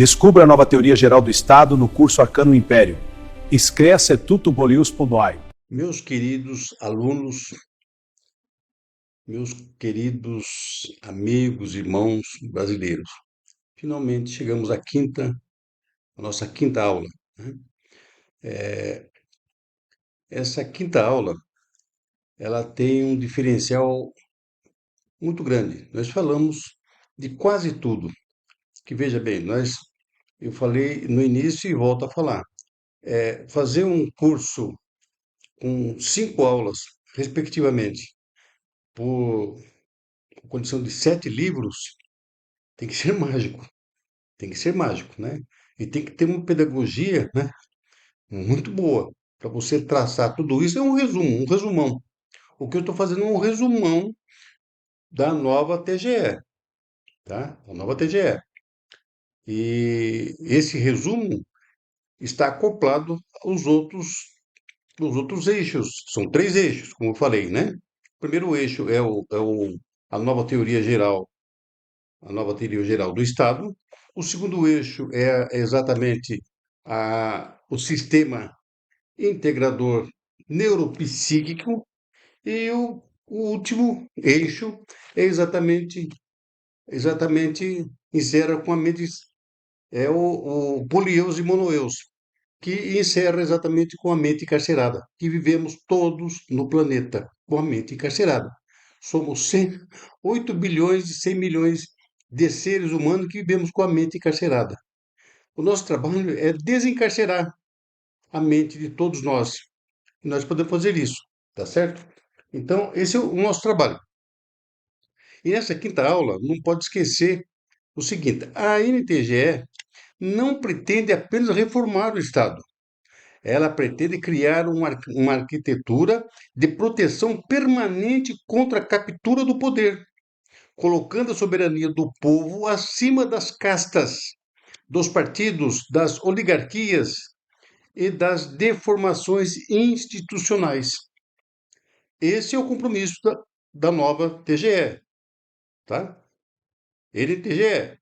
Descubra a nova teoria geral do Estado no curso Arcano Império. Inscreva-se tutubolius.ai. Meus queridos alunos, meus queridos amigos, irmãos brasileiros, finalmente chegamos à nossa quinta aula, né? Essa quinta aula, ela tem um diferencial muito grande. Nós falamos de quase tudo, que veja bem, eu falei no início e volto a falar. Fazer um curso com 5 aulas, respectivamente, por condição de 7 livros, tem que ser mágico. Tem que ser mágico, né? E tem que ter uma pedagogia, né, muito boa para você traçar tudo isso. É um resumo, um resumão. O que eu estou fazendo é um resumão da nova TGE, tá? A nova TGE. E esse resumo está acoplado aos outros eixos. São 3 eixos, como eu falei, né? O primeiro eixo a nova teoria geral, a nova teoria geral do Estado. O segundo eixo é exatamente o sistema integrador neuropsíquico e o último eixo é exatamente encerra com a mente, o polieus e monoeus, que encerra exatamente com a mente encarcerada, que vivemos todos no planeta com a mente encarcerada. Somos 8 bilhões e 100 milhões de seres humanos que vivemos com a mente encarcerada. O nosso trabalho é desencarcerar a mente de todos nós. E nós podemos fazer isso, tá certo? Então, esse é o nosso trabalho. E nessa quinta aula, não pode esquecer o seguinte: a NTGE não pretende apenas reformar o Estado. Ela pretende criar uma arquitetura de proteção permanente contra a captura do poder, colocando a soberania do povo acima das castas, dos partidos, das oligarquias e das deformações institucionais. Esse é o compromisso da nova TGE, tá? NTGE.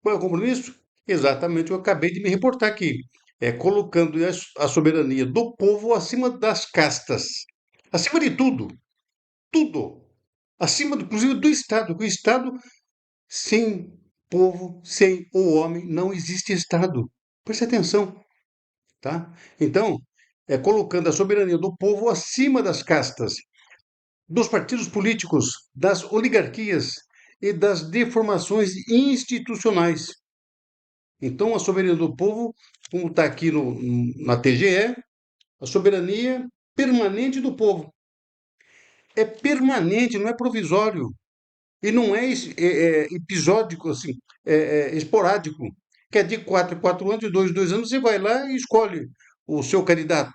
Qual é o compromisso? Exatamente o que eu acabei de me reportar aqui. É colocando a soberania do povo acima das castas. Acima de tudo. Tudo. Acima, inclusive, do Estado. Porque o Estado, sem povo, sem o homem, não existe Estado. Preste atenção, tá? Então, é colocando a soberania do povo acima das castas, dos partidos políticos, das oligarquias e das deformações institucionais. Então, a soberania do povo, como está aqui na TGE, a soberania permanente do povo. É permanente, não é provisório. E não é episódico, assim, esporádico. Que é de 4 em 4 anos, de 2 em 2 anos, você vai lá e escolhe o seu candidato.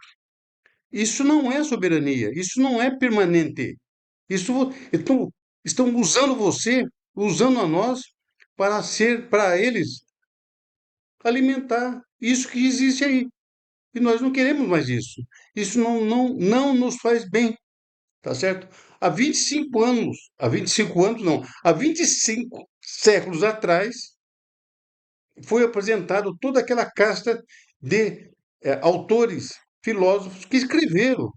Isso não é soberania, isso não é permanente. Então, estão usando você, usando a nós, para eles alimentar isso que existe aí. E nós não queremos mais isso. Isso não nos faz bem, tá certo? Há 25 séculos atrás, foi apresentado toda aquela casta de autores, filósofos que escreveram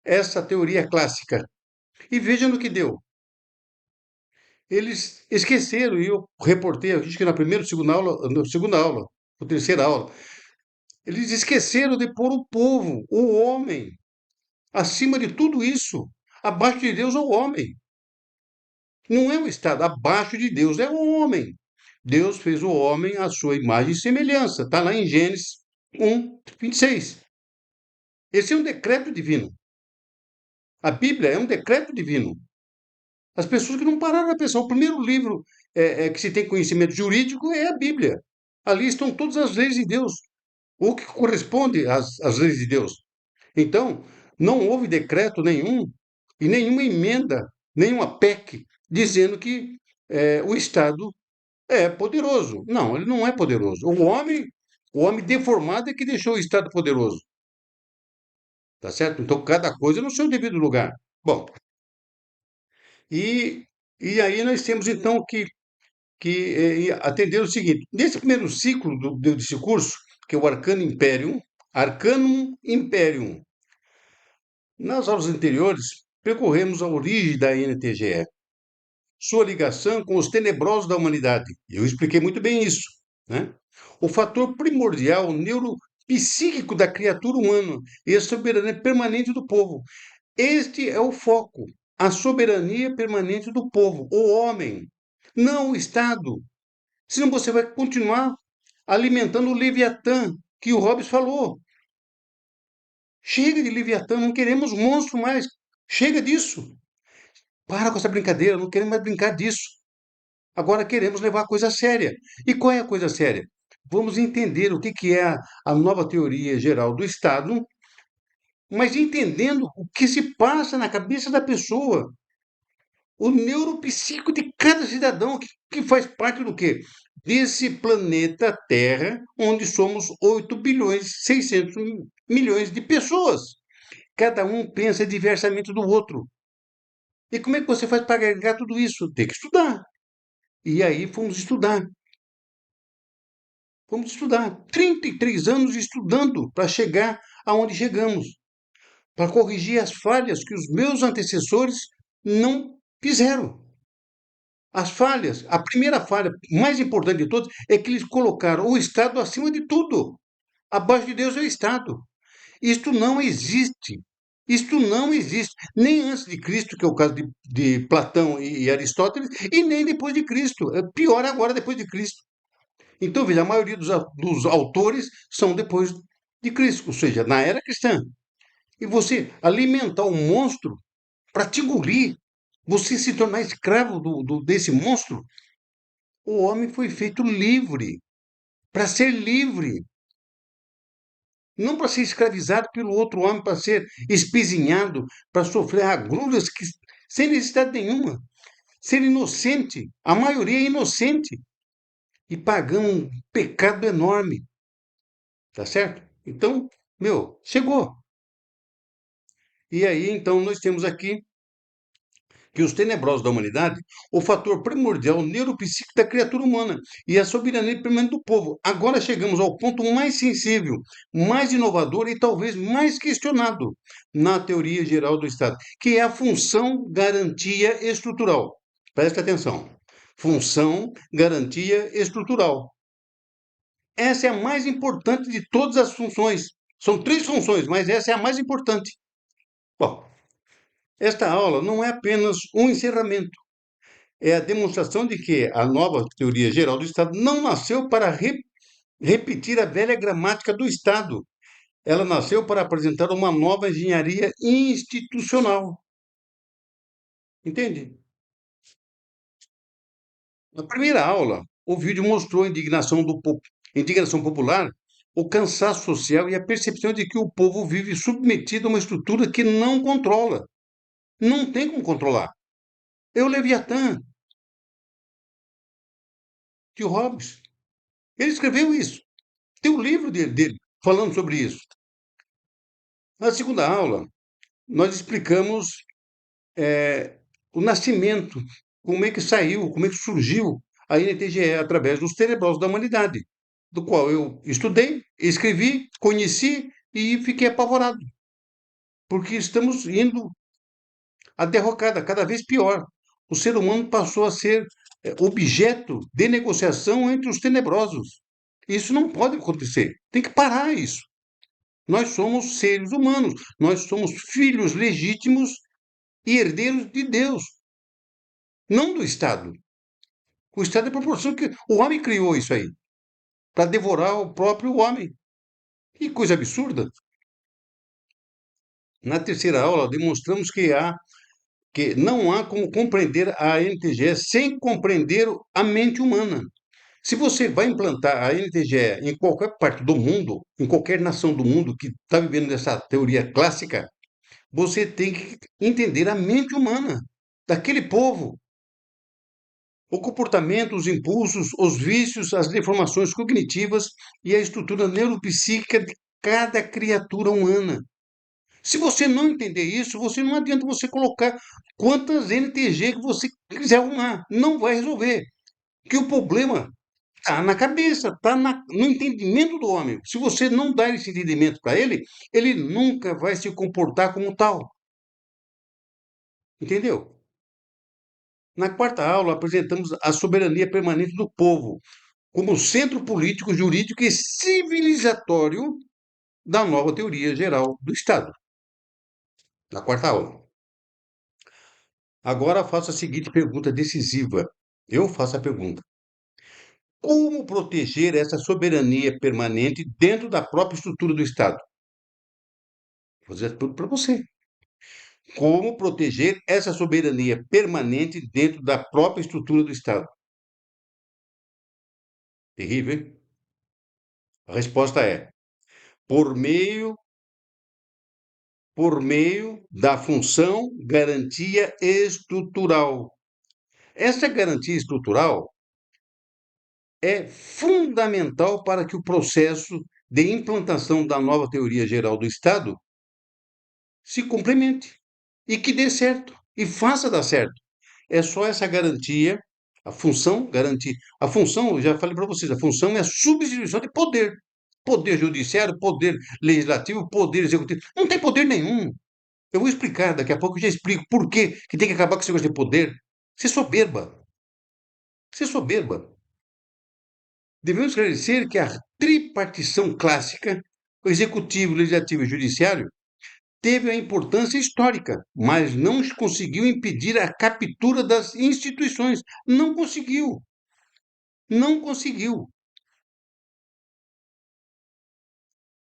essa teoria clássica. E veja no que deu. Eles esqueceram, e eu reportei, acho que na primeira ou segunda aula, ou terceira aula, eles esqueceram de pôr o povo, o homem, acima de tudo isso. Abaixo de Deus é o homem. Não é o Estado. Abaixo de Deus é o homem. Deus fez o homem à sua imagem e semelhança. Está lá em Gênesis 1:26. Esse é um decreto divino. A Bíblia é um decreto divino. As pessoas que não pararam a pensar. O primeiro livro que se tem conhecimento jurídico é a Bíblia. Ali estão todas as leis de Deus. O que corresponde às leis de Deus. Então, não houve decreto nenhum e nenhuma emenda, nenhuma PEC, dizendo que o Estado é poderoso. Não, ele não é poderoso. O homem deformado é que deixou o Estado poderoso. Tá certo? Então, cada coisa no seu devido lugar. Bom, e aí nós temos então que que atenderam o seguinte: nesse primeiro ciclo desse curso, que é o Arcanum Imperium, nas aulas anteriores, percorremos a origem da NTGE, sua ligação com os tenebrosos da humanidade. Eu expliquei muito bem isso, né? O fator primordial neuropsíquico da criatura humana e a soberania permanente do povo. Este é o foco, a soberania permanente do povo, o homem, não o Estado. Senão você vai continuar alimentando o Leviatã, que o Hobbes falou. Chega de Leviatã, não queremos monstro mais. Chega disso. Para com essa brincadeira, não queremos mais brincar disso. Agora queremos levar a coisa séria. E qual é a coisa séria? Vamos entender o que é a nova teoria geral do Estado, mas entendendo o que se passa na cabeça da pessoa, o neuropsíquico de cada cidadão que faz parte do quê? Desse planeta Terra, onde somos 8 bilhões 600 milhões de pessoas. Cada um pensa diversamente do outro. E como é que você faz para agregar tudo isso? Tem que estudar. E aí fomos estudar. Fomos estudar. 33 anos estudando para chegar aonde chegamos. Para corrigir as falhas que os meus antecessores não fizeram. As falhas, a primeira falha, mais importante de todas, é que eles colocaram o Estado acima de tudo. Abaixo de Deus é o Estado. Isto não existe. Isto não existe. Nem antes de Cristo, que é o caso de Platão e Aristóteles, e nem depois de Cristo. É pior agora depois de Cristo. Então, veja, a maioria dos autores são depois de Cristo, ou seja, na era cristã. E você alimentar um monstro para te engolir, você se tornar escravo desse monstro, o homem foi feito livre, para ser livre. Não para ser escravizado pelo outro homem, para ser espizinhado, para sofrer agruras sem necessidade nenhuma. Ser inocente, a maioria é inocente. E pagando um pecado enorme. Tá certo? Então, chegou. E aí, então, nós temos aqui que os tenebrosos da humanidade, o fator primordial neuropsíquico da criatura humana e a soberania permanente do povo. Agora chegamos ao ponto mais sensível, mais inovador e talvez mais questionado na teoria geral do Estado, que é a função garantia estrutural. Presta atenção. Função garantia estrutural. Essa é a mais importante de todas as funções. São 3 funções, mas essa é a mais importante. Bom, esta aula não é apenas um encerramento, é a demonstração de que a nova teoria geral do Estado não nasceu para repetir a velha gramática do Estado. Ela nasceu para apresentar uma nova engenharia institucional. Entende? Na primeira aula, o vídeo mostrou a indignação popular, o cansaço social e a percepção de que o povo vive submetido a uma estrutura que não controla. Não tem como controlar. É o Leviatã, de Hobbes. Ele escreveu isso. Tem um livro dele falando sobre isso. Na segunda aula, nós explicamos o nascimento, como é que saiu, como é que surgiu a NTGE através dos tenebrosos da humanidade, do qual eu estudei, escrevi, conheci e fiquei apavorado, porque estamos indo à derrocada, cada vez pior. O ser humano passou a ser objeto de negociação entre os tenebrosos. Isso não pode acontecer. Tem que parar isso. Nós somos seres humanos, nós somos filhos legítimos e herdeiros de Deus, não do Estado. O Estado é a proporção que o homem criou isso aí, para devorar o próprio homem. Que coisa absurda. Na terceira aula, demonstramos que não há como compreender a NTGE sem compreender a mente humana. Se você vai implantar a NTGE em qualquer parte do mundo, em qualquer nação do mundo que está vivendo nessa teoria clássica, você tem que entender a mente humana daquele povo. O comportamento, os impulsos, os vícios, as deformações cognitivas e a estrutura neuropsíquica de cada criatura humana. Se você não entender isso, você não adianta você colocar quantas NTG que você quiser arrumar. Não vai resolver. Que o problema está na cabeça, está no entendimento do homem. Se você não dá esse entendimento para ele, ele nunca vai se comportar como tal. Entendeu? Na quarta aula, apresentamos a soberania permanente do povo como centro político, jurídico e civilizatório da nova teoria geral do Estado. Na quarta aula. Agora faço a seguinte pergunta decisiva. Eu faço a pergunta: como proteger essa soberania permanente dentro da própria estrutura do Estado? Vou dizer tudo para você. Como proteger essa soberania permanente dentro da própria estrutura do Estado? Terrível, hein? A resposta é por meio da função garantia estrutural. Essa garantia estrutural é fundamental para que o processo de implantação da nova teoria geral do Estado se complemente e que dê certo e faça dar certo. É só essa garantia, a função garantir. A função, eu já falei para vocês, a função é a substituição de poder. Poder judiciário, poder legislativo, poder executivo. Não tem poder nenhum. Eu vou explicar, daqui a pouco eu já explico por que tem que acabar com esse negócio de poder. Ser soberba. Ser soberba. Devemos esclarecer que a tripartição clássica, o executivo, o legislativo e o judiciário, teve a importância histórica, mas não conseguiu impedir a captura das instituições. Não conseguiu. Não conseguiu.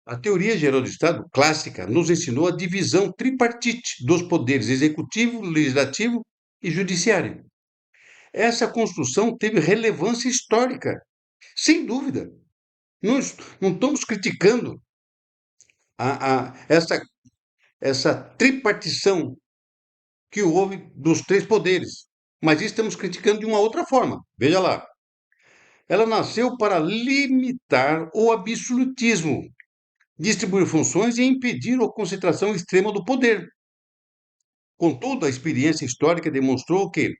A teoria geral do Estado clássica nos ensinou a divisão tripartite dos poderes executivo, legislativo e judiciário. Essa construção teve relevância histórica, sem dúvida. Nós não estamos criticando essa tripartição que houve dos três poderes, mas estamos criticando de uma outra forma. Veja lá. Ela nasceu para limitar o absolutismo, distribuir funções e impedir a concentração extrema do poder. Contudo, a experiência histórica demonstrou que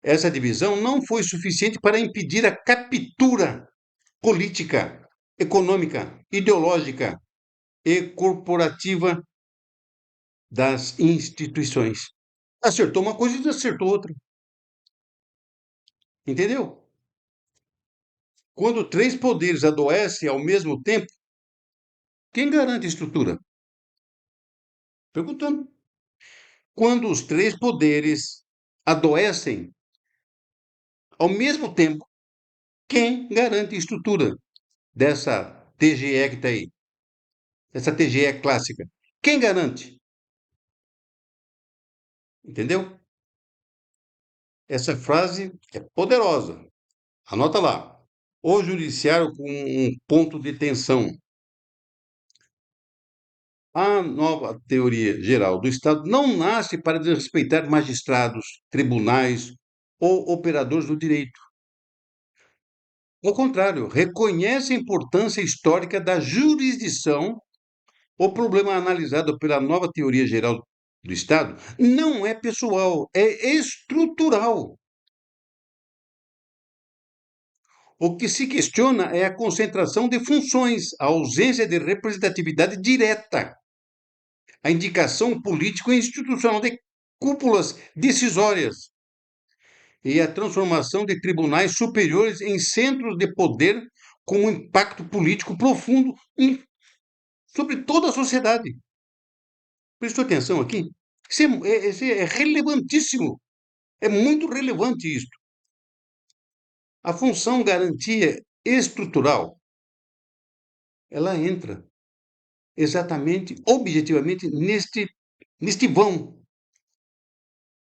essa divisão não foi suficiente para impedir a captura política, econômica, ideológica e corporativa das instituições. Acertou uma coisa e desacertou outra. Entendeu? Quando três poderes adoecem ao mesmo tempo, quem garante a estrutura? Perguntando. Quando os três poderes adoecem ao mesmo tempo, quem garante a estrutura dessa TGE que está aí? Essa TGE clássica. Quem garante? Entendeu? Essa frase é poderosa. Anota lá. O judiciário com um ponto de tensão. A nova teoria geral do Estado não nasce para desrespeitar magistrados, tribunais ou operadores do direito. Ao contrário, reconhece a importância histórica da jurisdição. O problema analisado pela nova teoria geral do Estado não é pessoal, é estrutural. O que se questiona é a concentração de funções, a ausência de representatividade direta, a indicação político e institucional de cúpulas decisórias e a transformação de tribunais superiores em centros de poder com um impacto político profundo sobre toda a sociedade. Prestou atenção aqui? Isso é relevantíssimo. É muito relevante isso. A função garantia estrutural, ela entra exatamente, objetivamente, neste vão.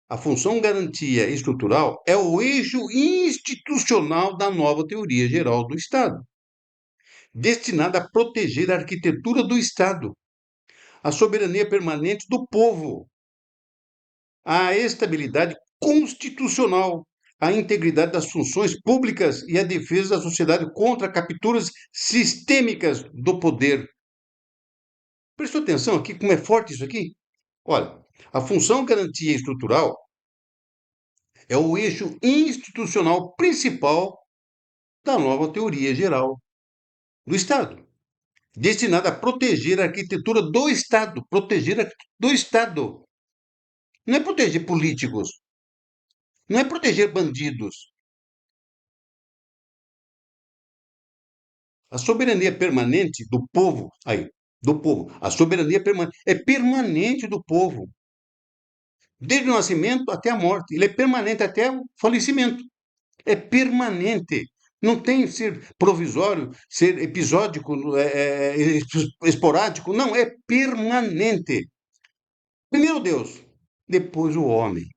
A função garantia estrutural é o eixo institucional da nova teoria geral do Estado, destinada a proteger a arquitetura do Estado, a soberania permanente do povo, a estabilidade constitucional, a integridade das funções públicas e a defesa da sociedade contra capturas sistêmicas do poder. Prestou atenção aqui como é forte isso aqui? Olha, a função garantia estrutural é o eixo institucional principal da nova teoria geral do Estado, destinada a proteger a arquitetura do Estado, proteger a arquitetura do Estado. Não é proteger políticos, não é proteger bandidos. A soberania permanente do povo, do povo, a soberania é permanente do povo, desde o nascimento até a morte. Ele é permanente até o falecimento. É permanente. Não tem ser provisório, ser episódico, esporádico. Não, é permanente. Primeiro Deus, depois o homem.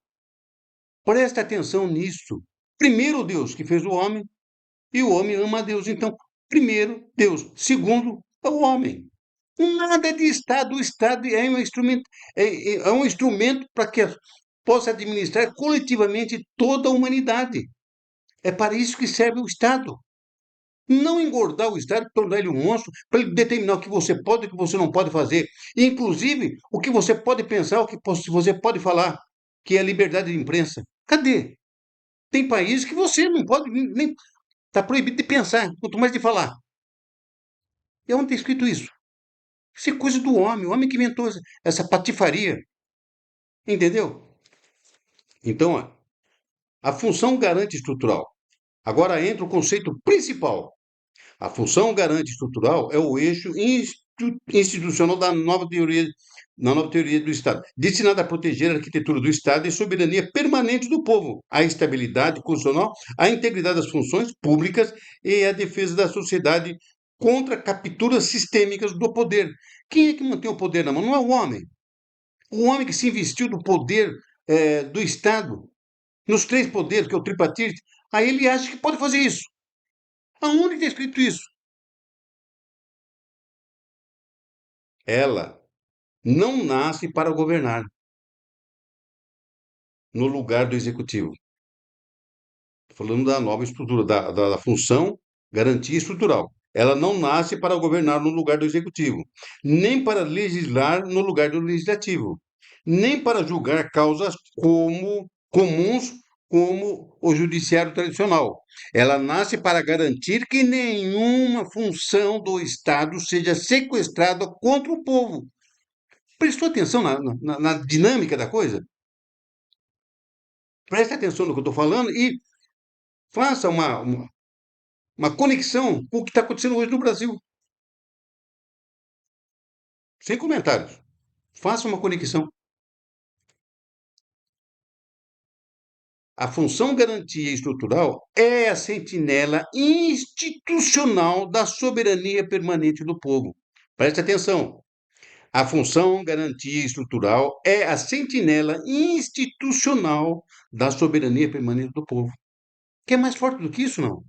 Presta atenção nisso. Primeiro Deus que fez o homem e o homem ama a Deus. Então, primeiro Deus, segundo é o homem. Nada de Estado. O Estado é um instrumento para que possa administrar coletivamente toda a humanidade. É para isso que serve o Estado. Não engordar o Estado, tornar ele um monstro, para ele determinar o que você pode e o que você não pode fazer. Inclusive, o que você pode pensar, o que você pode falar, que é a liberdade de imprensa. Cadê? Tem países que você não pode nem. Está proibido de pensar, quanto mais de falar. E onde está escrito isso? Isso é coisa do homem, o homem que inventou essa patifaria. Entendeu? Então, ó, a função garante estrutural. Agora entra o conceito principal. A função garante estrutural é o eixo institucional da nova teoria do Estado, destinada a proteger a arquitetura do Estado e a soberania permanente do povo, a estabilidade constitucional, a integridade das funções públicas e a defesa da sociedade contra capturas sistêmicas do poder. Quem é que mantém o poder na mão? Não é o homem. O homem que se investiu do poder do Estado, nos três poderes, que é o tripartite, aí ele acha que pode fazer isso. Aonde está escrito isso? Ela não nasce para governar no lugar do executivo. Estou falando da nova estrutura, da função garantia estrutural. Ela não nasce para governar no lugar do executivo, nem para legislar no lugar do legislativo, nem para julgar causas comuns como o judiciário tradicional. Ela nasce para garantir que nenhuma função do Estado seja sequestrada contra o povo. Prestou atenção na dinâmica da coisa? Preste atenção no que eu estou falando e faça uma conexão com o que está acontecendo hoje no Brasil. Sem comentários. Faça uma conexão. A função garantia estrutural é a sentinela institucional da soberania permanente do povo. Preste atenção. A função garantia estrutural é a sentinela institucional da soberania permanente do povo. Que é mais forte do que isso, não?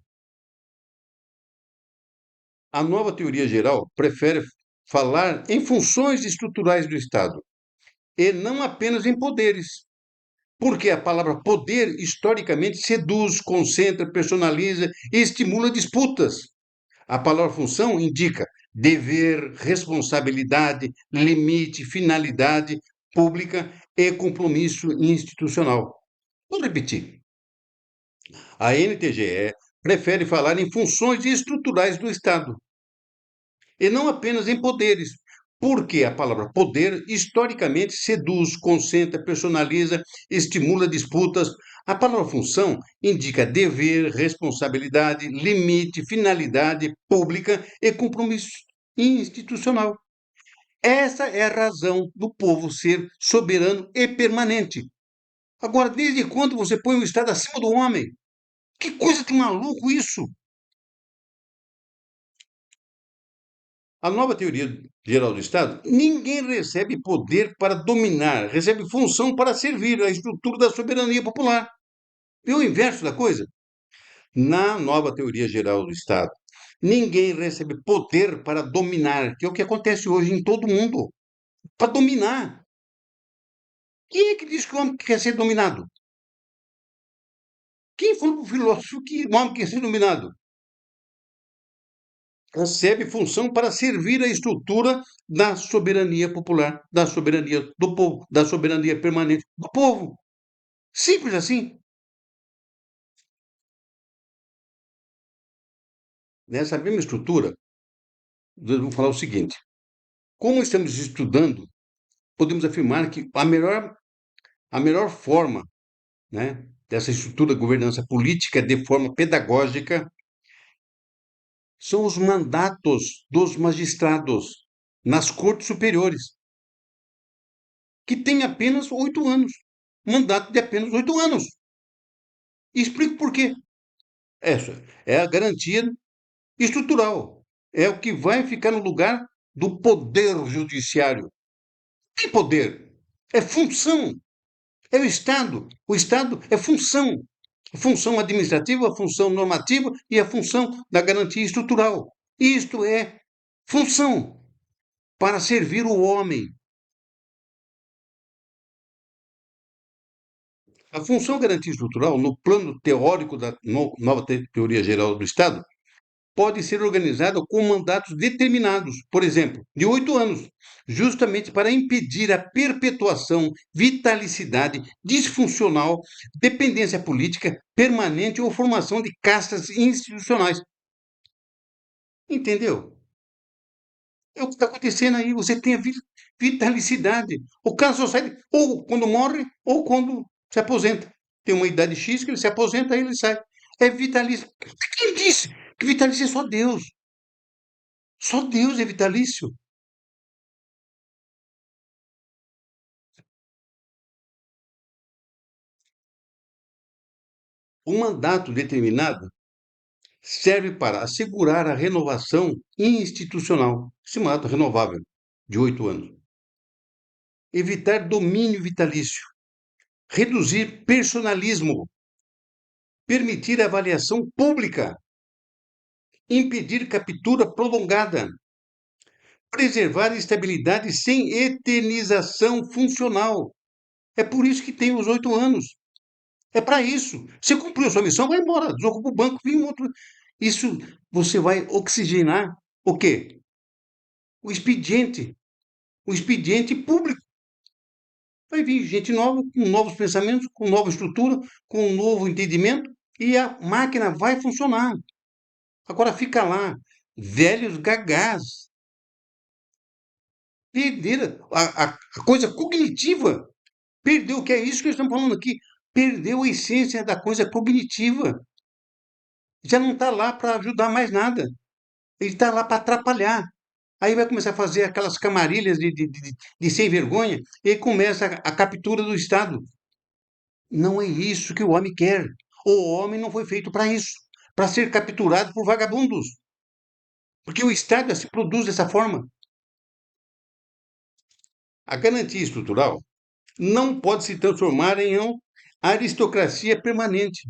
A nova teoria geral prefere falar em funções estruturais do Estado e não apenas em poderes. Porque a palavra poder, historicamente, seduz, concentra, personaliza e estimula disputas. A palavra função indica dever, responsabilidade, limite, finalidade pública e compromisso institucional. Vou repetir. A NTGE prefere falar em funções estruturais do Estado e não apenas em poderes, porque a palavra poder historicamente seduz, concentra, personaliza, estimula disputas. A palavra função indica dever, responsabilidade, limite, finalidade pública e compromisso institucional. Essa é a razão do povo ser soberano e permanente. Agora, desde quando você põe o Estado acima do homem? Que coisa de maluco isso! A nova teoria geral do Estado, ninguém recebe poder para dominar, recebe função para servir à estrutura da soberania popular. É o inverso da coisa. Na nova teoria geral do Estado, ninguém recebe poder para dominar, que é o que acontece hoje em todo mundo. Para dominar. Quem é que diz que o homem quer ser dominado? Quem falou para o filósofo que o homem quer ser dominado? Recebe função para servir à estrutura da soberania popular, da soberania do povo, da soberania permanente do povo. Simples assim. nessa mesma estrutura, eu vou falar o seguinte: como estamos estudando, podemos afirmar que a melhor forma, né, dessa estrutura de governança política de forma pedagógica são os mandatos dos magistrados nas cortes superiores, que têm apenas 8 anos. Mandato de apenas 8 anos. E explico por quê. Essa é a garantia estrutural. É o que vai ficar no lugar do poder judiciário. Tem poder. É função. É o Estado. O Estado é função. Função administrativa, função normativa e a função da garantia estrutural. Isto é função para servir o homem. A função garantia estrutural, no plano teórico da nova teoria geral do Estado, pode ser organizada com mandatos determinados, por exemplo, de 8 anos, justamente para impedir a perpetuação, vitalicidade disfuncional, dependência política permanente ou formação de castas institucionais. Entendeu? É o que está acontecendo aí. Você tem a vitalicidade. O cara só sai ou quando morre ou quando se aposenta. Tem uma idade X que ele se aposenta, aí ele sai. É vitalício. Quem disse que vitalício é só Deus? Só Deus é vitalício. O mandato determinado serve para assegurar a renovação institucional, esse mandato renovável, de 8 anos. Evitar domínio vitalício. Reduzir personalismo. Permitir avaliação pública. Impedir captura prolongada. Preservar estabilidade sem eternização funcional. É por isso que tem os 8 anos. É para isso. Você cumpriu a sua missão, vai embora. Desocupa o banco, vem outro. Isso você vai oxigenar o quê? O expediente. O expediente público. Vai vir gente nova, com novos pensamentos, com nova estrutura, com um novo entendimento, e a máquina vai funcionar. Agora fica lá, velhos gagás. Perderam a coisa cognitiva. Perdeu, o que é isso que estamos falando aqui? Perdeu a essência da coisa cognitiva. Já não está lá para ajudar mais nada. Ele está lá para atrapalhar. Aí vai começar a fazer aquelas camarilhas de sem vergonha e aí começa a captura do Estado. Não é isso que o homem quer. O homem não foi feito para isso, para ser capturado por vagabundos. Porque o Estado se produz dessa forma. A garantia estrutural não pode se transformar em uma aristocracia permanente.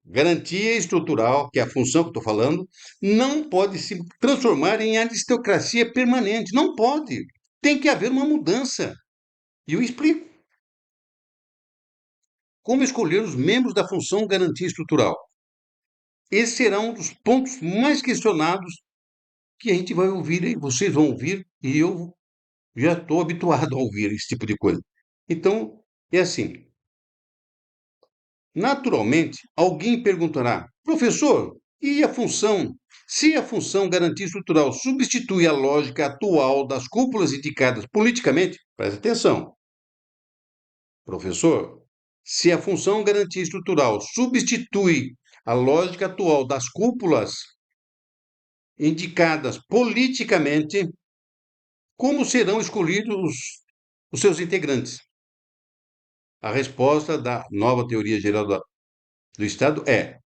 Garantia estrutural, que é a função que estou falando, não pode se transformar em aristocracia permanente. Não pode. Tem que haver uma mudança. E eu explico. Como escolher os membros da função garantia estrutural? Esse será um dos pontos mais questionados que a gente vai ouvir, e vocês vão ouvir, e eu já estou habituado a ouvir esse tipo de coisa. Então, é assim. Naturalmente, alguém perguntará, professor, e a função? Se a função garantia estrutural substitui a lógica atual das cúpulas indicadas politicamente, preste atenção, professor, se a função garantia estrutural substitui a lógica atual das cúpulas indicadas politicamente, como serão escolhidos os seus integrantes? A resposta da nova teoria geral do Estado é: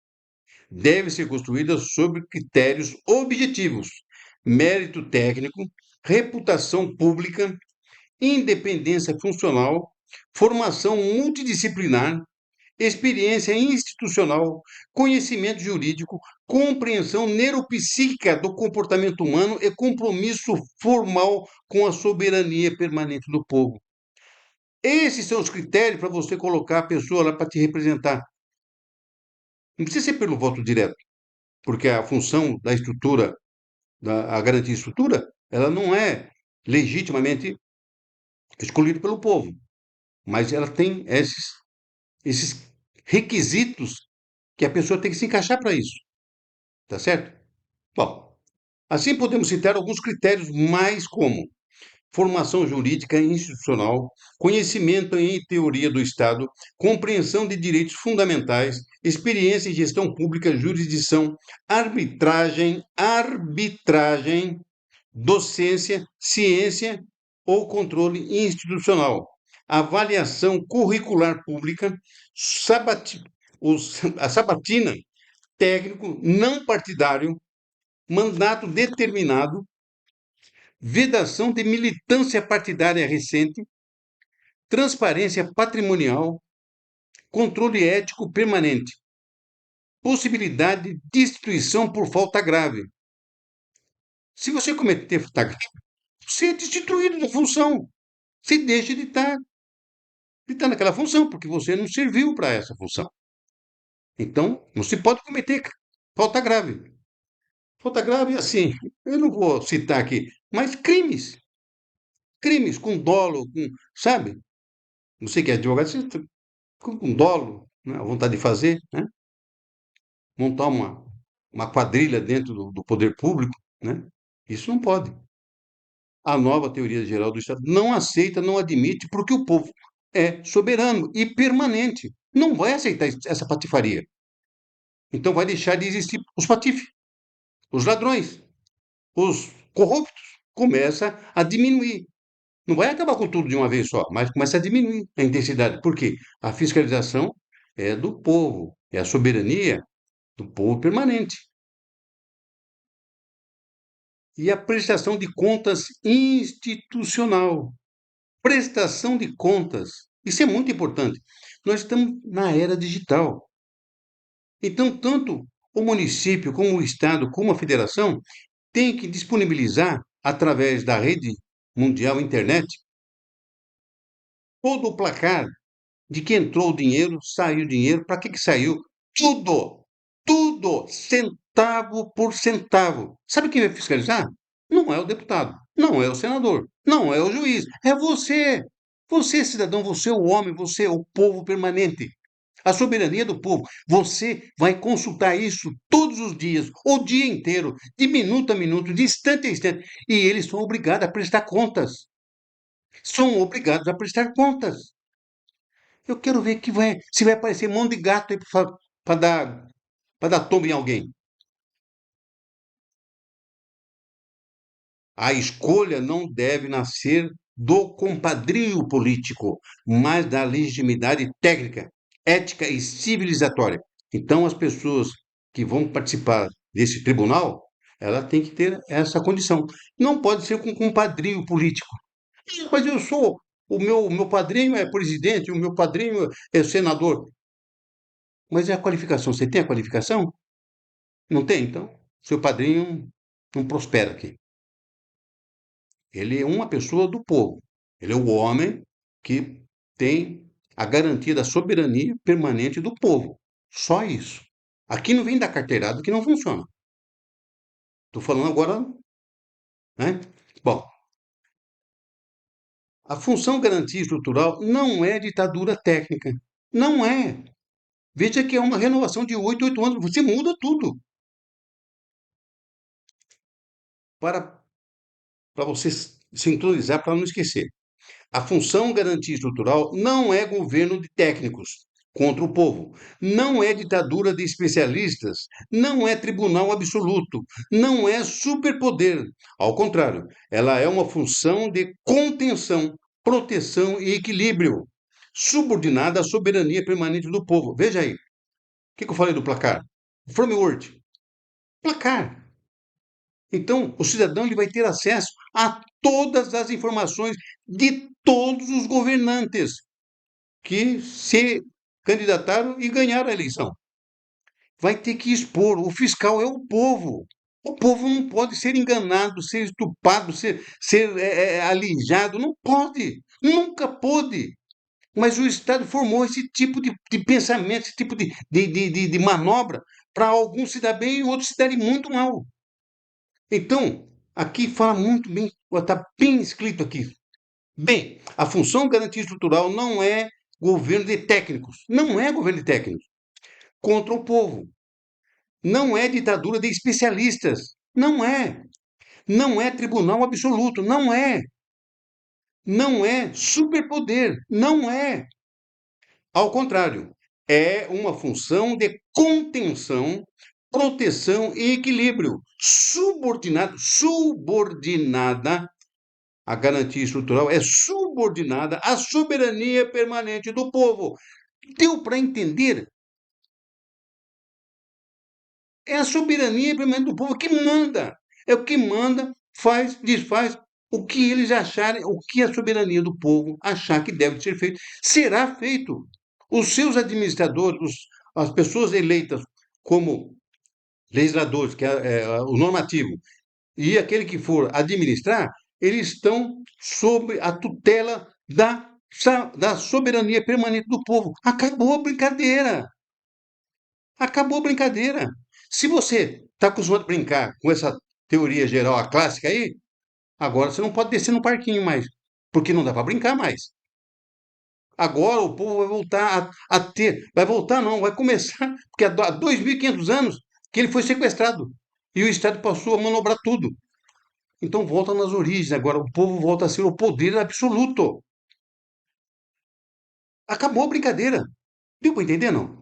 deve ser construída sobre critérios objetivos, mérito técnico, reputação pública, independência funcional, formação multidisciplinar, experiência institucional, conhecimento jurídico, compreensão neuropsíquica do comportamento humano e compromisso formal com a soberania permanente do povo. Esses são os critérios para você colocar a pessoa lá para te representar. Não precisa ser pelo voto direto, porque a função da estrutura, a garantia de estrutura, ela não é legitimamente escolhida pelo povo, mas ela tem esses requisitos que a pessoa tem que se encaixar para isso. Tá certo? Bom, assim podemos citar alguns critérios mais como formação jurídica e institucional, conhecimento em teoria do Estado, compreensão de direitos fundamentais, experiência em gestão pública, jurisdição, arbitragem, docência, ciência ou controle institucional, avaliação curricular pública, a sabatina, técnico não partidário, mandato determinado, vedação de militância partidária recente, transparência patrimonial, controle ético permanente, possibilidade de destituição por falta grave. Se você cometer falta grave, você é destituído da função. Você deixa de estar naquela função, porque você não serviu para essa função. Então, não se pode cometer falta grave. Falta grave, assim, eu não vou citar aqui, mas crimes. Crimes com dolo, sabe? Você que é advogado, você com dolo, né? A vontade de fazer, né? Montar uma quadrilha dentro do poder público, né? Isso não pode. A nova teoria geral do Estado não aceita, não admite, porque o povo é soberano e permanente. Não vai aceitar essa patifaria. Então vai deixar de existir os patifes, os ladrões, os corruptos. Começa a diminuir. Não vai acabar com tudo de uma vez só, mas começa a diminuir a intensidade. Por quê? A fiscalização é do povo, é a soberania do povo permanente. E a prestação de contas institucional. Prestação de contas. Isso é muito importante. Nós estamos na era digital. Então, tanto o município, como o Estado, como a federação, tem que disponibilizar, através da rede mundial internet, todo o placar de que entrou o dinheiro, saiu o dinheiro, para que saiu, tudo, tudo, centavo por centavo. Sabe quem vai fiscalizar? Não é o deputado, não é o senador, não é o juiz, é você. Você, cidadão, você é o homem, você é o povo permanente. A soberania do povo. Você vai consultar isso todos os dias, o dia inteiro, de minuto a minuto, de instante a instante. E eles são obrigados a prestar contas. São obrigados a prestar contas. Eu quero ver se vai aparecer um monte de gato aí para dar tombo em alguém. A escolha não deve nascer do compadrio político, mas da legitimidade técnica, ética e civilizatória. Então, as pessoas que vão participar desse tribunal, ela tem que ter essa condição. Não pode ser com compadrio político. Mas eu sou, o meu padrinho é presidente, o meu padrinho é senador. Mas é a qualificação? Você tem a qualificação? Não tem, então? Seu padrinho não prospera aqui. Ele é uma pessoa do povo. Ele é o homem que tem a garantia da soberania permanente do povo. Só isso. Aqui não vem da carteirada que não funciona. Estou falando agora, né? Bom, a função garantia estrutural não é ditadura técnica. Não é. Veja que é uma renovação de 8 anos. Você muda tudo. Para, para você sintonizar, para não esquecer. A função garantia estrutural não é governo de técnicos contra o povo, não é ditadura de especialistas, não é tribunal absoluto, não é superpoder. Ao contrário, ela é uma função de contenção, proteção e equilíbrio, subordinada à soberania permanente do povo. Veja aí, o que eu falei do placar? Framework, placar. Então, o cidadão ele vai ter acesso a todas as informações de todos os governantes que se candidataram e ganharam a eleição. Vai ter que expor. O fiscal é o povo. O povo não pode ser enganado, ser estupado, ser alijado. Não pode. Nunca pôde. Mas o Estado formou esse tipo de pensamento, esse tipo de manobra, para alguns se dar bem e outros se darem muito mal. Então, aqui fala muito bem, está bem escrito aqui. Bem, a função de garantia estrutural não é governo de técnicos. Não é governo de técnicos. Contra o povo. Não é ditadura de especialistas. Não é. Não é tribunal absoluto. Não é. Não é superpoder. Não é. Ao contrário, é uma função de contenção, proteção e equilíbrio, subordinada, a garantia estrutural é subordinada à soberania permanente do povo. Deu para entender? É a soberania permanente do povo que manda. É o que manda, faz, desfaz o que eles acharem, o que a soberania do povo achar que deve ser feito, será feito. Os seus administradores, as pessoas eleitas como legisladores, que é o normativo, e aquele que for administrar, eles estão sob a tutela da soberania permanente do povo. Acabou a brincadeira. Acabou a brincadeira. Se você está acostumado a brincar com essa teoria geral, a clássica aí, agora você não pode descer no parquinho mais, porque não dá para brincar mais. Agora o povo vai voltar a ter, vai voltar não, vai começar, porque há 2.500 anos que ele foi sequestrado e o Estado passou a manobrar tudo. Então volta nas origens, agora o povo volta a ser o poder absoluto. Acabou a brincadeira. Deu para entender, não?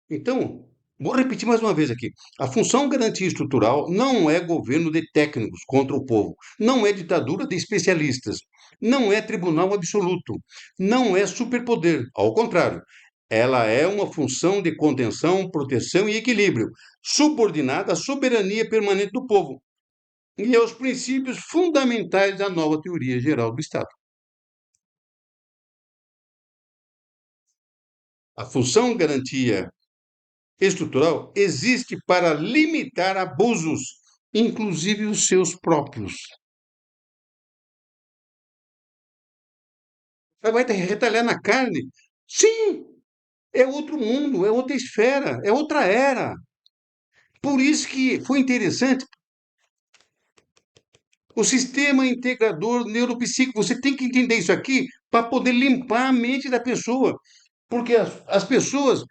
Então, vou repetir mais uma vez aqui. A função garantia estrutural não é governo de técnicos contra o povo, não é ditadura de especialistas, não é tribunal absoluto, não é superpoder. Ao contrário, ela é uma função de contenção, proteção e equilíbrio, subordinada à soberania permanente do povo e aos princípios fundamentais da nova teoria geral do Estado. A função garantia estrutural existe para limitar abusos, inclusive os seus próprios. Vai retalhar na carne? Sim, é outro mundo, é outra esfera, é outra era. Por isso que foi interessante o sistema integrador neuropsíquico. Você tem que entender isso aqui para poder limpar a mente da pessoa. Porque as pessoas,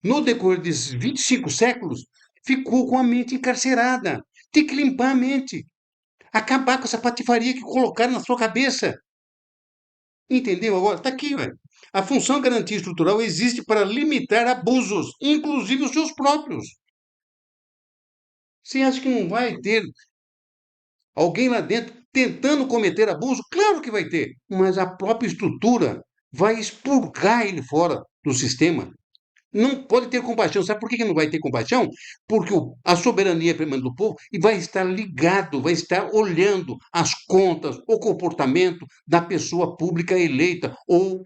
no decorrer desses 25 séculos, ficou com a mente encarcerada. Tem que limpar a mente. Acabar com essa patifaria que colocaram na sua cabeça. Entendeu agora? Está aqui, velho. A função garantia estrutural existe para limitar abusos, inclusive os seus próprios. Você acha que não vai ter alguém lá dentro tentando cometer abuso? Claro que vai ter, mas a própria estrutura vai expurgar ele fora do sistema. Não pode ter compaixão. Sabe por que não vai ter compaixão? Porque a soberania permanente do povo e vai estar ligado, vai estar olhando as contas, o comportamento da pessoa pública eleita ou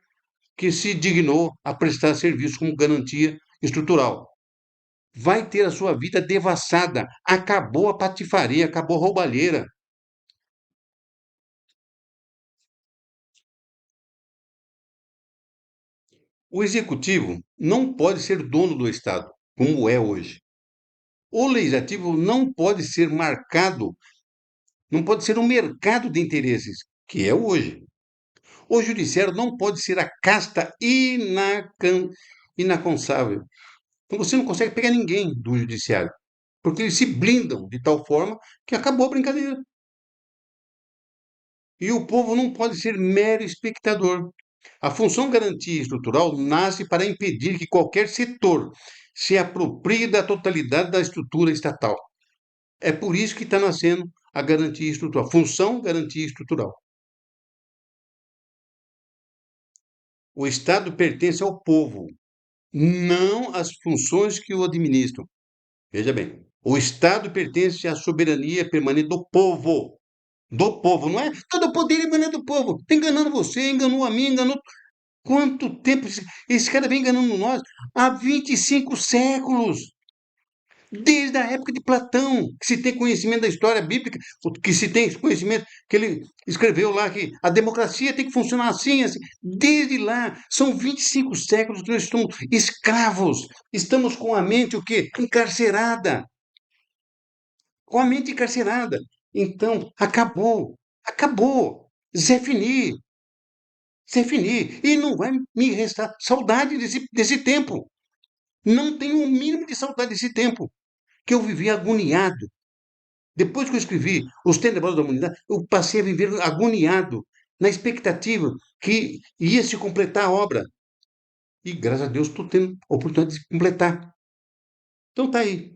que se dignou a prestar serviço como garantia estrutural. Vai ter a sua vida devassada. Acabou a patifaria, acabou a roubalheira. O executivo não pode ser dono do Estado, como é hoje. O legislativo não pode ser marcado, não pode ser um mercado de interesses, que é hoje. O judiciário não pode ser a casta inaconsável. Então você não consegue pegar ninguém do judiciário, porque eles se blindam de tal forma que acabou a brincadeira. E o povo não pode ser mero espectador. A função garantia estrutural nasce para impedir que qualquer setor se aproprie da totalidade da estrutura estatal. É por isso que está nascendo a garantia estrutural, função garantia estrutural. O Estado pertence ao povo, não às funções que o administram. Veja bem, o Estado pertence à soberania permanente do povo. Do povo, não é? Todo o poder emana do povo. Está enganando você, enganou a mim, enganou. Quanto tempo esse cara vem enganando nós? Há 25 séculos. Desde a época de Platão, que se tem conhecimento da história bíblica, que se tem conhecimento que ele escreveu lá que a democracia tem que funcionar assim, assim. Desde lá, são 25 séculos que nós estamos escravos, estamos com a mente o quê? Encarcerada. Com a mente encarcerada. Então, acabou. Acabou. Zé Fini. Definir. E não vai me restar saudade desse tempo. Não tenho o mínimo de saudade desse tempo, que eu vivi agoniado. Depois que eu escrevi Os Tenebrosos da Humanidade, eu passei a viver agoniado, na expectativa que ia se completar a obra. E graças a Deus estou tendo a oportunidade de completar. Então tá aí.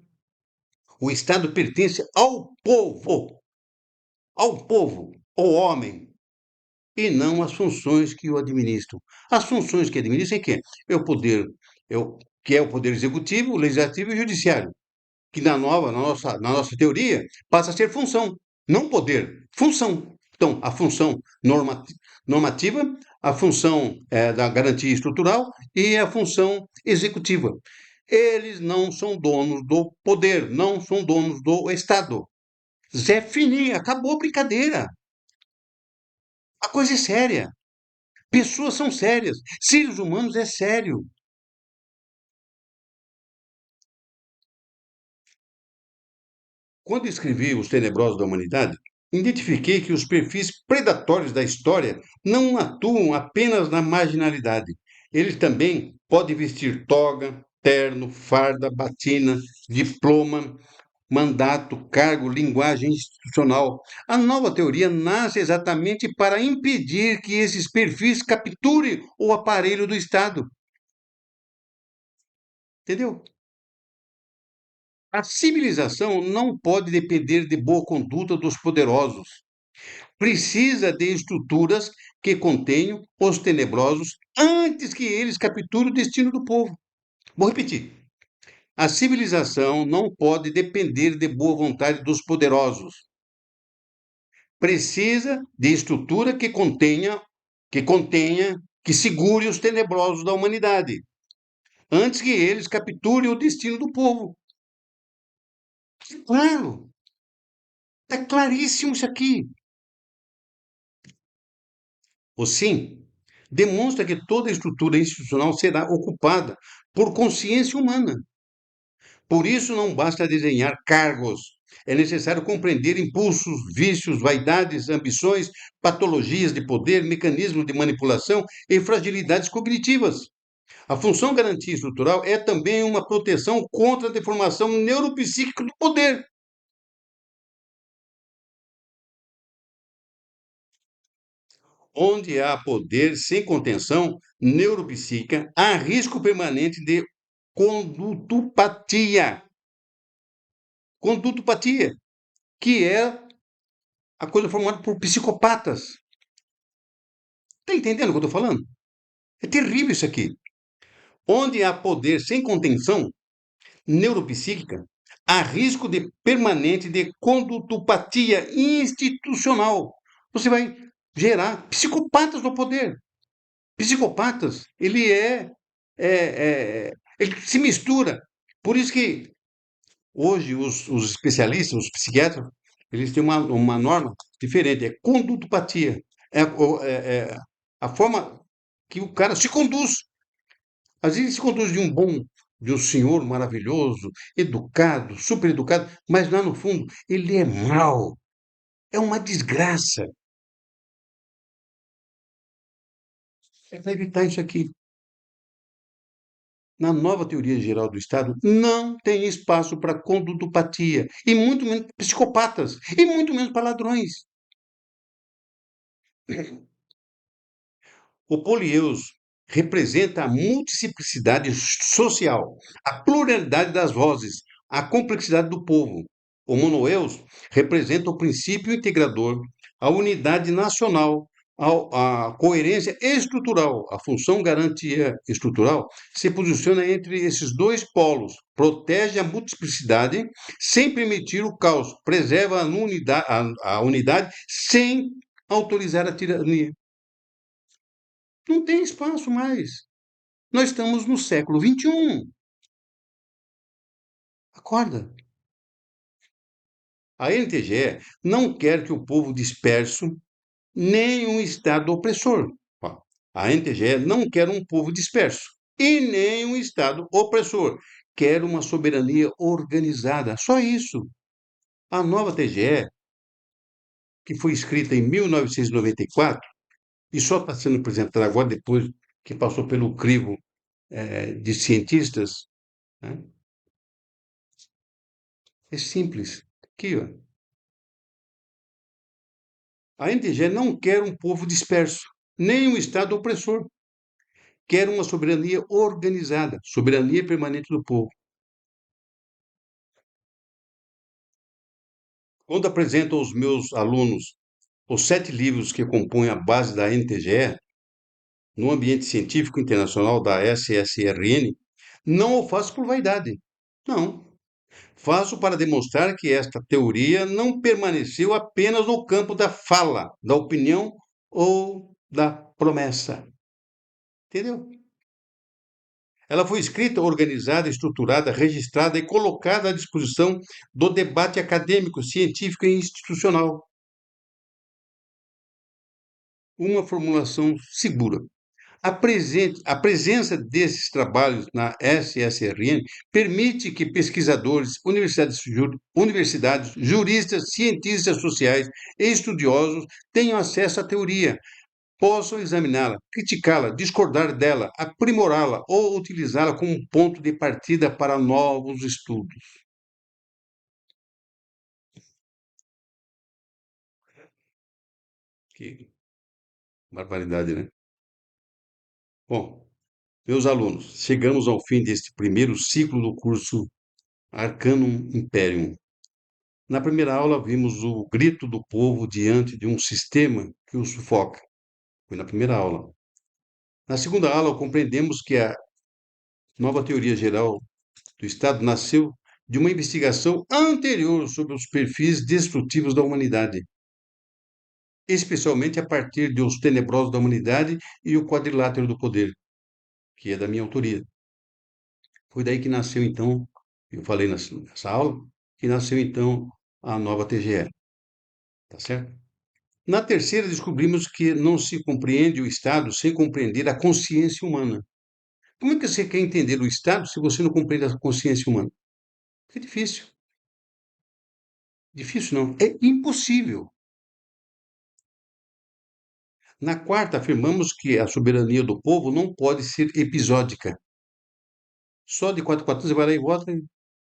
O Estado pertence ao povo, ao homem, e não às funções que o administram. As funções que administram é quem? É o poder, que é o poder executivo, o legislativo e o judiciário, que na nossa teoria passa a ser função, não poder, função. Então, a função normativa, a função da garantia estrutural e a função executiva. Eles não são donos do poder, não são donos do Estado. Zé Fini, acabou a brincadeira. A coisa é séria. Pessoas são sérias. Seres humanos é sério. Quando escrevi Os Tenebrosos da Humanidade, identifiquei que os perfis predatórios da história não atuam apenas na marginalidade. Eles também podem vestir toga, terno, farda, batina, diploma, mandato, cargo, linguagem institucional. A nova teoria nasce exatamente para impedir que esses perfis capturem o aparelho do Estado. Entendeu? A civilização não pode depender de boa conduta dos poderosos. Precisa de estruturas que contenham os tenebrosos antes que eles capturem o destino do povo. Vou repetir. A civilização não pode depender de boa vontade dos poderosos. Precisa de estrutura que segure os tenebrosos da humanidade, antes que eles capturem o destino do povo. Claro, está claríssimo isso aqui. O sim demonstra que toda estrutura institucional será ocupada por consciência humana. Por isso, não basta desenhar cargos. É necessário compreender impulsos, vícios, vaidades, ambições, patologias de poder, mecanismos de manipulação e fragilidades cognitivas. A função garantia estrutural é também uma proteção contra a deformação neuropsíquica do poder. Onde há poder sem contenção neuropsíquica, há risco permanente de condutopatia. Condutopatia, que é a coisa formada por psicopatas. Está entendendo o que eu estou falando? É terrível isso aqui. Onde há poder sem contenção neuropsíquica, há risco de permanente de condutopatia institucional. Você vai gerar psicopatas no poder. Psicopatas, ele se mistura. Por isso que hoje os especialistas, os psiquiatras, eles têm uma norma diferente, é condutopatia. É a forma que o cara se conduz. Às vezes se conduz de um senhor maravilhoso, educado, super educado, mas lá no fundo ele é mau. É uma desgraça. É para evitar isso aqui. Na nova teoria geral do Estado, não tem espaço para condutopatia, e muito menos psicopatas, e muito menos para ladrões. O polieus representa a multiplicidade social, a pluralidade das vozes, a complexidade do povo. O monoeus representa o princípio integrador, a unidade nacional, a coerência estrutural, a função garantia estrutural se posiciona entre esses dois polos, protege a multiplicidade sem permitir o caos, preserva a unidade sem autorizar a tirania. Não tem espaço mais. Nós estamos no século XXI. Acorda. A NTGE não quer que o povo disperso nem um Estado opressor. A NTGE não quer um povo disperso e nem um Estado opressor. Quer uma soberania organizada. Só isso. A nova TGE, que foi escrita em 1994, e só está sendo apresentada agora depois que passou pelo crivo de cientistas, né? É simples. Aqui, ó. A NTG não quer um povo disperso, nem um Estado opressor. Quer uma soberania organizada, soberania permanente do povo. Quando apresento aos meus alunos os 7 livros que compõem a base da NTGE, no ambiente científico internacional da SSRN, não o faço por vaidade. Não. Faço para demonstrar que esta teoria não permaneceu apenas no campo da fala, da opinião ou da promessa. Entendeu? Ela foi escrita, organizada, estruturada, registrada e colocada à disposição do debate acadêmico, científico e institucional. Uma formulação segura. A presença desses trabalhos na SSRN permite que pesquisadores, universidades, juristas, cientistas sociais e estudiosos tenham acesso à teoria, possam examiná-la, criticá-la, discordar dela, aprimorá-la ou utilizá-la como um ponto de partida para novos estudos. Que barbaridade, né? Bom, meus alunos, chegamos ao fim deste primeiro ciclo do curso Arcanum Imperium. Na primeira aula, vimos o grito do povo diante de um sistema que o sufoca. Foi na primeira aula. Na segunda aula, compreendemos que a nova teoria geral do Estado nasceu de uma investigação anterior sobre os perfis destrutivos da humanidade, especialmente a partir de Os Tenebrosos da Humanidade e o Quadrilátero do Poder, que é da minha autoria. Foi daí que nasceu, então, eu falei nessa aula, que nasceu, então, a nova TGE. Tá certo? Na terceira, descobrimos que não se compreende o Estado sem compreender a consciência humana. Como é que você quer entender o Estado se você não compreende a consciência humana? É difícil. Difícil não, é impossível. Na quarta, afirmamos que a soberania do povo não pode ser episódica. Só de 4 você vai lá e vota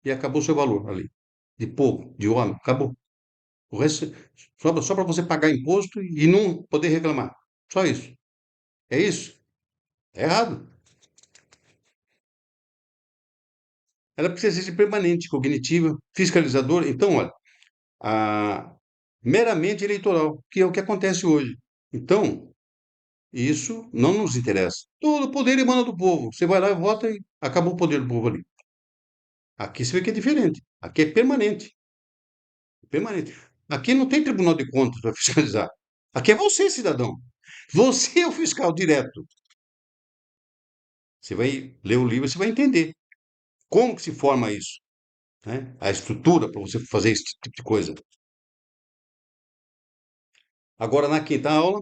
e acabou o seu valor ali. De povo, de homem, acabou. O resto, só para você pagar imposto e não poder reclamar. Só isso. É isso? É errado. Ela precisa ser permanente, cognitiva, fiscalizadora. Então, olha, a, meramente eleitoral, que é o que acontece hoje. Então, isso não nos interessa. Todo o poder emana do povo. Você vai lá e vota e acabou o poder do povo ali. Aqui você vê que é diferente. Aqui é permanente. Permanente. Aqui não tem Tribunal de Contas para fiscalizar. Aqui é você, cidadão. Você é o fiscal direto. Você vai ler o livro, você vai entender como que se forma isso, né? A estrutura para você fazer esse tipo de coisa. Agora, na quinta aula,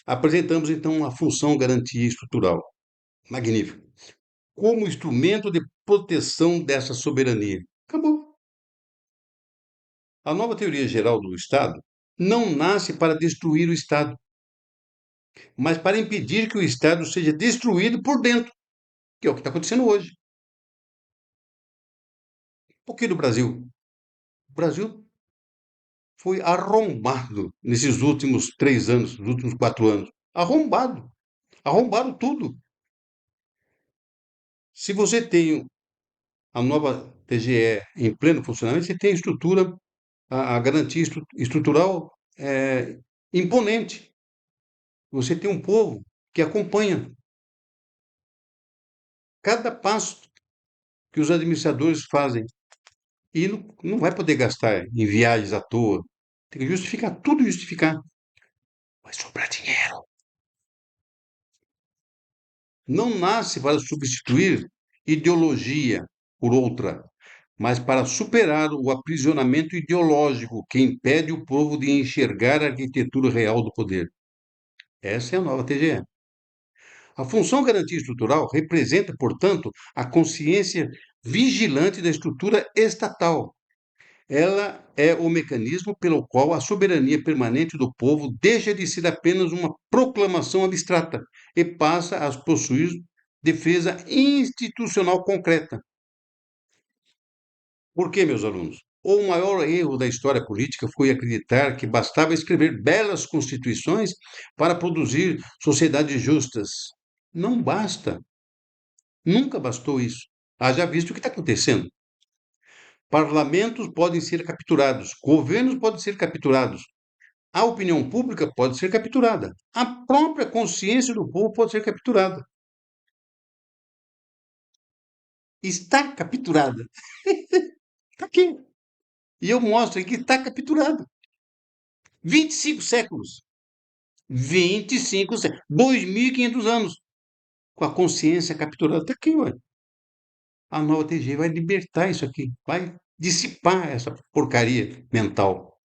apresentamos então a função garantia estrutural. Magnífico. Como instrumento de proteção dessa soberania. Acabou. A nova teoria geral do Estado não nasce para destruir o Estado, mas para impedir que o Estado seja destruído por dentro, que é o que está acontecendo hoje. Um pouquinho do Brasil. O Brasil foi arrombado nesses últimos 3 anos, nos últimos 4 anos. Arrombado. Arrombaram tudo. Se você tem a nova TGE em pleno funcionamento, você tem a estrutura, a garantia estrutural imponente. Você tem um povo que acompanha cada passo que os administradores fazem. E não vai poder gastar em viagens à toa. Tem que justificar, tudo justificar. Vai sobrar dinheiro. Não nasce para substituir ideologia por outra, mas para superar o aprisionamento ideológico que impede o povo de enxergar a arquitetura real do poder. Essa é a nova TGE. A função garantia estrutural representa, portanto, a consciência vigilante da estrutura estatal, Ela é o mecanismo pelo qual a soberania permanente do povo deixa de ser apenas uma proclamação abstrata e passa a possuir defesa institucional concreta. Por quê, meus alunos? O maior erro da história política foi acreditar que bastava escrever belas constituições para produzir sociedades justas. Não basta. Nunca bastou isso. Haja visto o que está acontecendo. Parlamentos podem ser capturados, governos podem ser capturados, a opinião pública pode ser capturada, a própria consciência do povo pode ser capturada. Está capturada. Está aqui. E eu mostro aqui que está capturada. 25 séculos. 25 séculos. 2.500 anos. Com a consciência capturada. Está aqui, ué. A nova TG vai libertar isso aqui. Vai dissipar essa porcaria mental.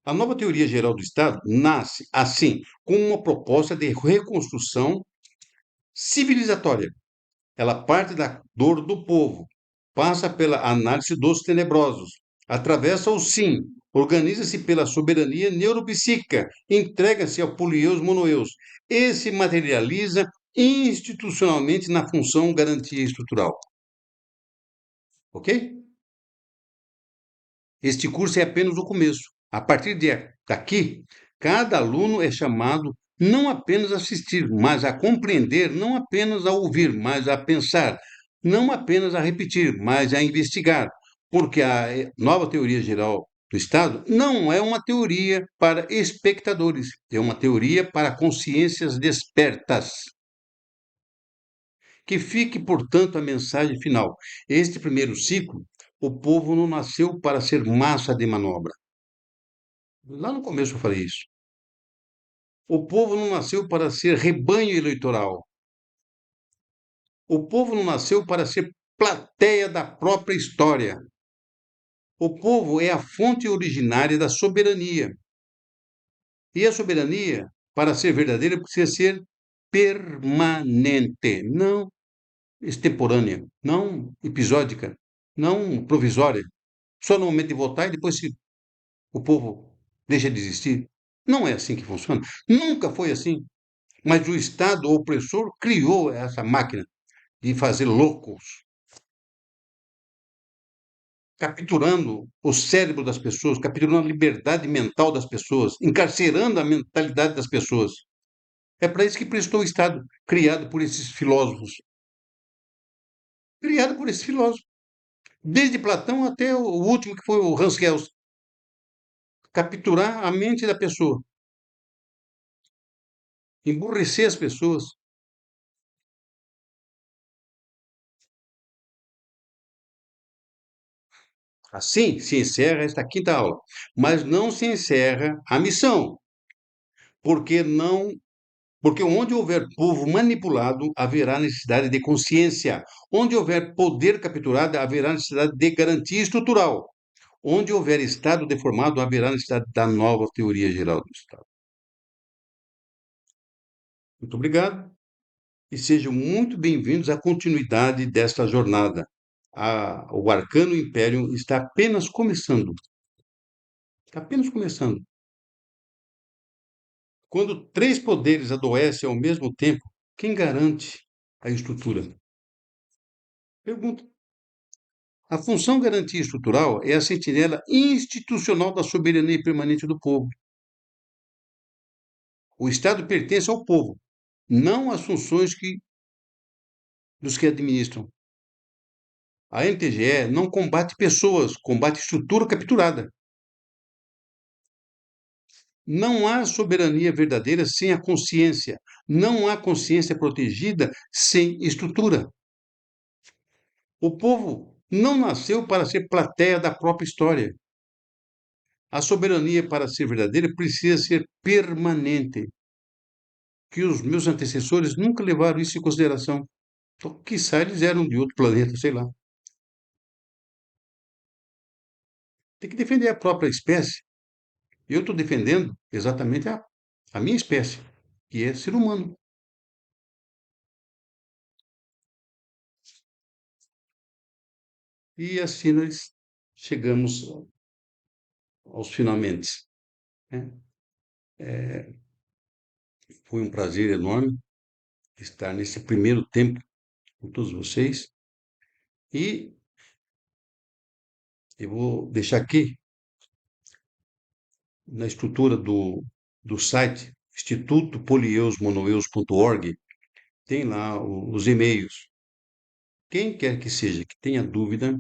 A nova teoria geral do Estado nasce, assim, como uma proposta de reconstrução civilizatória. Ela parte da dor do povo, passa pela análise dos tenebrosos, atravessa o sim, organiza-se pela soberania neuropsíquica, entrega-se ao polieus monoeus e se materializa institucionalmente na função garantia estrutural. Ok? Este curso é apenas o começo. A partir daqui, cada aluno é chamado não apenas a assistir, mas a compreender, não apenas a ouvir, mas a pensar, não apenas a repetir, mas a investigar, porque a nova teoria geral do Estado não é uma teoria para espectadores, é uma teoria para consciências despertas. Que fique, portanto, a mensagem final. Este primeiro ciclo, o povo não nasceu para ser massa de manobra. Lá no começo eu falei isso. O povo não nasceu para ser rebanho eleitoral. O povo não nasceu para ser plateia da própria história. O povo é a fonte originária da soberania. E a soberania, para ser verdadeira, precisa ser permanente, não extemporânea, não episódica, não provisória. Só no momento de votar e depois se o povo deixa de existir. Não é assim que funciona. Nunca foi assim. Mas o Estado opressor criou essa máquina de fazer loucos, capturando o cérebro das pessoas, capturando a liberdade mental das pessoas, encarcerando a mentalidade das pessoas. É para isso que prestou o Estado, criado por esses filósofos. Criado por esses filósofos. Desde Platão até o último, que foi o Hans Kelsen. Capturar a mente da pessoa. Emburrecer as pessoas. Assim se encerra esta quinta aula. Mas não se encerra a missão, porque não porque onde houver povo manipulado, haverá necessidade de consciência. Onde houver poder capturado, haverá necessidade de garantia estrutural. Onde houver Estado deformado, haverá necessidade da nova teoria geral do Estado. Muito obrigado e sejam muito bem-vindos à continuidade desta jornada. O Arcano Império está apenas começando. Está apenas começando. Quando três poderes adoecem ao mesmo tempo, quem garante a estrutura? Pergunta. A função garantia estrutural é a sentinela institucional da soberania permanente do povo. O Estado pertence ao povo, não às funções dos que administram. A NTGE não combate pessoas, combate estrutura capturada. Não há soberania verdadeira sem a consciência. Não há consciência protegida sem estrutura. O povo não nasceu para ser plateia da própria história. A soberania, para ser verdadeira, precisa ser permanente. Que os meus antecessores nunca levaram isso em consideração. Então, quiçá eles eram de outro planeta, sei lá. Tem que defender a própria espécie. Eu estou defendendo exatamente a minha espécie, que é ser humano. E assim nós chegamos aos finalmente, né? Foi um prazer enorme estar nesse primeiro tempo com todos vocês. E eu vou deixar aqui na estrutura do site institutopolieusmonoeus.org, tem lá os e-mails. Quem quer que seja que tenha dúvida,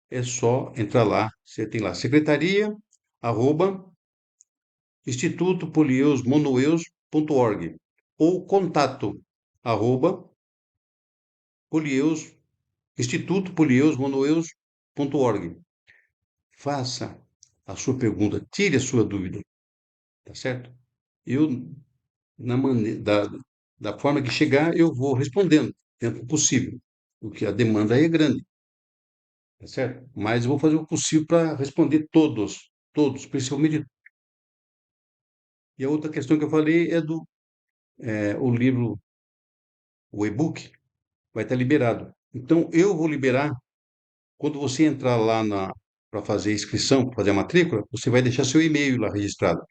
é só entrar lá. Você tem lá secretaria, arroba, institutopolieusmonoeus.org ou contato, arroba, polieus, institutopolieusmonoeus.org. Faça a sua pergunta, tire a sua dúvida, tá certo? Eu, da forma que chegar, eu vou respondendo, dentro do possível, porque a demanda aí é grande, tá certo? Mas eu vou fazer o possível para responder todos, principalmente. E a outra questão que eu falei é o livro, o e-book, vai estar liberado. Então, eu vou liberar, quando você entrar lá para fazer a inscrição, para fazer a matrícula, você vai deixar seu e-mail lá registrado.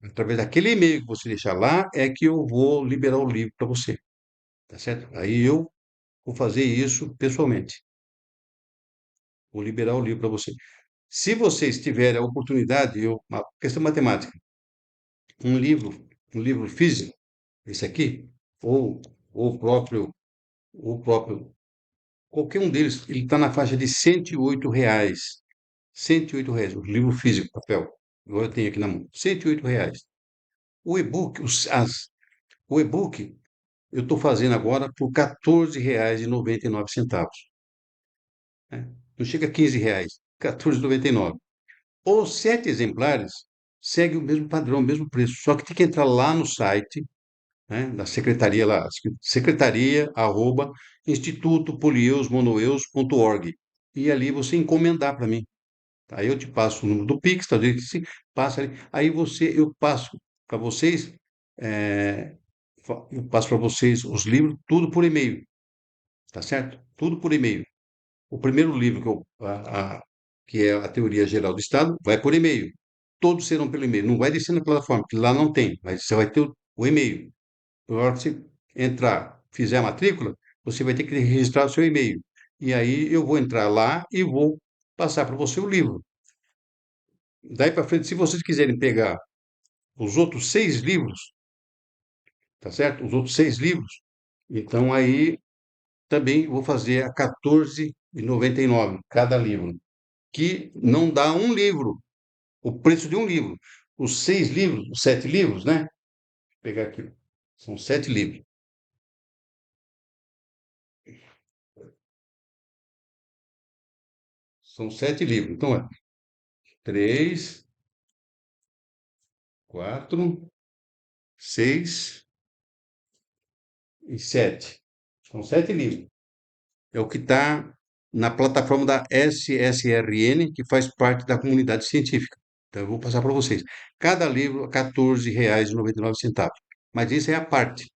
Através daquele e-mail que você deixar lá, é que eu vou liberar o livro para você, tá certo? Aí eu vou fazer isso pessoalmente. Vou liberar o livro para você. Se vocês tiverem a oportunidade, uma questão matemática, um livro físico, esse aqui, ou ou o próprio, qualquer um deles, ele está na faixa de R$ 108. R$ 108, o livro físico, papel. Agora eu tenho aqui na mão. R$ 108. O e-book, o e-book eu estou fazendo agora por R$ 14,99. Né? Não chega a R$ 15, R$ 14,99. Os 7 exemplares seguem o mesmo padrão, o mesmo preço. Só que tem que entrar lá no site, né, da secretaria lá, secretaria, arroba, institutopolieusmonoeus.org. E ali você encomendar para mim. Aí eu te passo o número do Pix, tá? Se passa ali. Aí eu passo para vocês, eu passo para vocês os livros, tudo por e-mail, tá certo? Tudo por e-mail. O primeiro livro que é a Teoria Geral do Estado, vai por e-mail. Todos serão pelo e-mail. Não vai descer na plataforma, porque lá não tem, mas você vai ter o e-mail. Na hora que você entrar, fizer a matrícula, você vai ter que registrar o seu e-mail. E aí eu vou entrar lá e vou passar para você o livro. Daí para frente, se vocês quiserem pegar os outros 6 livros, tá certo? Os outros 6 livros, então aí também vou fazer a R$ 14,99 cada livro, que não dá um livro, o preço de um livro. Os 6 livros, os 7 livros, né? Vou pegar aqui, são 7 livros. São 7 livros. Então é 3, 4, 6 e 7. São 7 livros. É o que está na plataforma da SSRN, que faz parte da comunidade científica. Então, eu vou passar para vocês. Cada livro, R$ 14,99. Mas isso é a parte.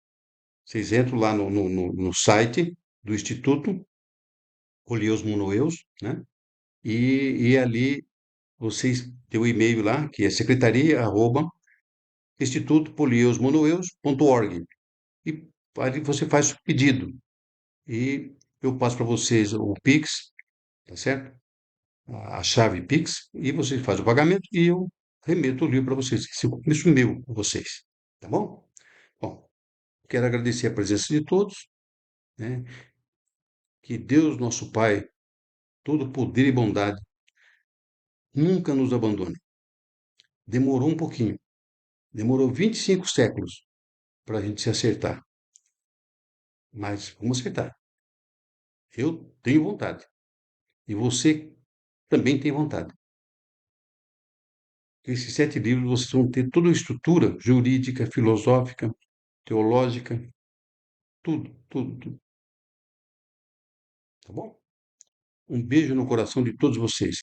Vocês entram lá no site do Instituto Olieus Monoeus, né? E ali vocês têm o e-mail lá, que é secretaria@institutopolieusmonoeus.org. E ali você faz o pedido. E eu passo para vocês o Pix, tá certo? A chave Pix, e você faz o pagamento e eu remeto o livro para vocês. Esse é um compromisso meu com vocês, tá bom? Bom, quero agradecer a presença de todos, né? Que Deus, nosso Pai, todo poder e bondade, nunca nos abandone. Demorou um pouquinho, demorou 25 séculos para a gente se acertar, mas vamos acertar. Eu tenho vontade, e você também tem vontade. Esses 7 livros vocês vão ter toda a estrutura jurídica, filosófica, teológica, tudo, tudo, tudo. Tá bom? Um beijo no coração de todos vocês.